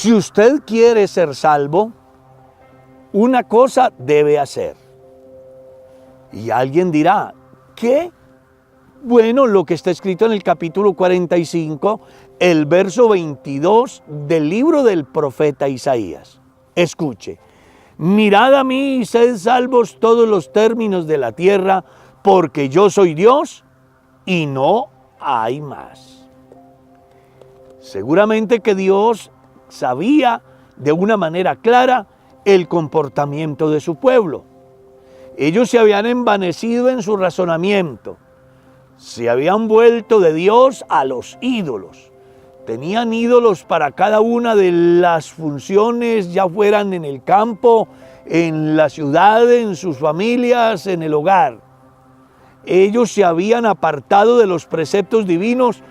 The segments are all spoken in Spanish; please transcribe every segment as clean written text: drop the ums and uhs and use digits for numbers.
Si usted quiere ser salvo, una cosa debe hacer. Y alguien dirá, ¿qué? Bueno, lo que está escrito en el capítulo 45, el verso 22 del libro del profeta Isaías. Escuche, mirad a mí y sed salvos todos los términos de la tierra, porque yo soy Dios y no hay más. Seguramente que Dios sabía de una manera clara el comportamiento de su pueblo. Ellos se habían envanecido en su razonamiento, se habían vuelto de Dios a los ídolos. Tenían ídolos para cada una de las funciones, ya fueran en el campo, en la ciudad, en sus familias, en el hogar. Ellos se habían apartado de los preceptos divinos.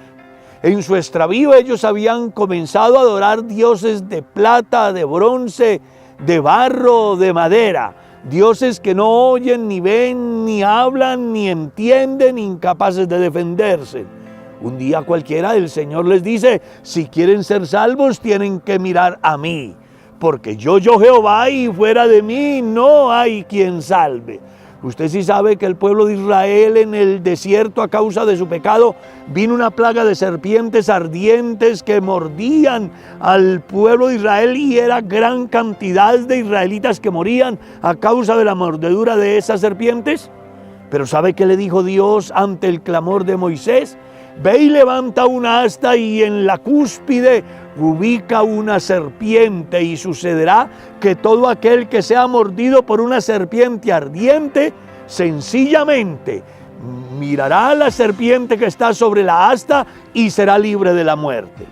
En su extravío ellos habían comenzado a adorar dioses de plata, de bronce, de barro, de madera. Dioses que no oyen, ni ven, ni hablan, ni entienden, incapaces de defenderse. Un día cualquiera el Señor les dice, si quieren ser salvos tienen que mirar a mí, porque yo Jehová, y fuera de mí no hay quien salve. Usted sí sabe que el pueblo de Israel en el desierto, a causa de su pecado, vino una plaga de serpientes ardientes que mordían al pueblo de Israel, y era gran cantidad de israelitas que morían a causa de la mordedura de esas serpientes. Pero ¿sabe qué le dijo Dios ante el clamor de Moisés? Ve y levanta una asta y en la cúspide ubica una serpiente, y sucederá que todo aquel que sea mordido por una serpiente ardiente, sencillamente mirará a la serpiente que está sobre la asta y será libre de la muerte.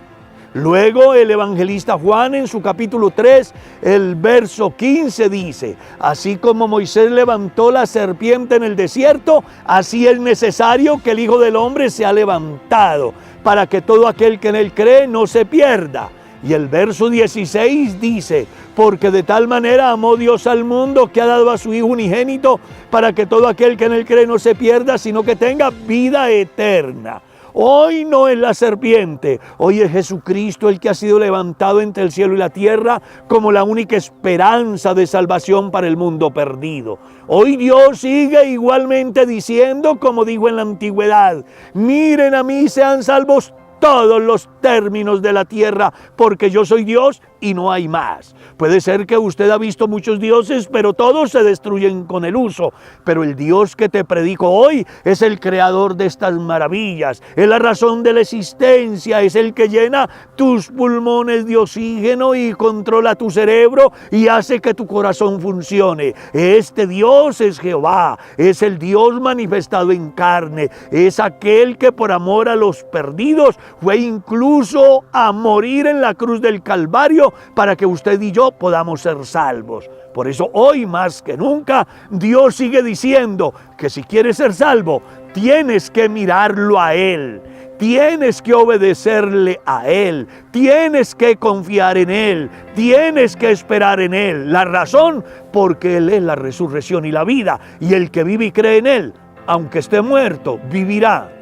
Luego el evangelista Juan en su capítulo 3, el verso 15 dice, así como Moisés levantó la serpiente en el desierto, así es necesario que el Hijo del Hombre sea levantado, para que todo aquel que en él cree no se pierda. Y el verso 16 dice, porque de tal manera amó Dios al mundo que ha dado a su Hijo unigénito, para que todo aquel que en él cree no se pierda, sino que tenga vida eterna. Hoy no es la serpiente, hoy es Jesucristo el que ha sido levantado entre el cielo y la tierra como la única esperanza de salvación para el mundo perdido. Hoy Dios sigue igualmente diciendo, como dijo en la antigüedad, miren a mí, sean salvos todos los términos de la tierra, porque yo soy Dios y no hay más. Puede ser que usted ha visto muchos dioses, pero todos se destruyen con el uso. Pero el Dios que te predico hoy es el creador de estas maravillas, es la razón de la existencia, es el que llena tus pulmones de oxígeno y controla tu cerebro y hace que tu corazón funcione. Este Dios es Jehová, es el Dios manifestado en carne, es aquel que por amor a los perdidos fue incluso a morir en la cruz del Calvario para que usted y yo podamos ser salvos. Por eso hoy más que nunca Dios sigue diciendo que si quieres ser salvo tienes que mirarlo a Él, tienes que obedecerle a Él, tienes que confiar en Él, tienes que esperar en Él. La razón, porque Él es la resurrección y la vida, y el que vive y cree en Él, aunque esté muerto, vivirá.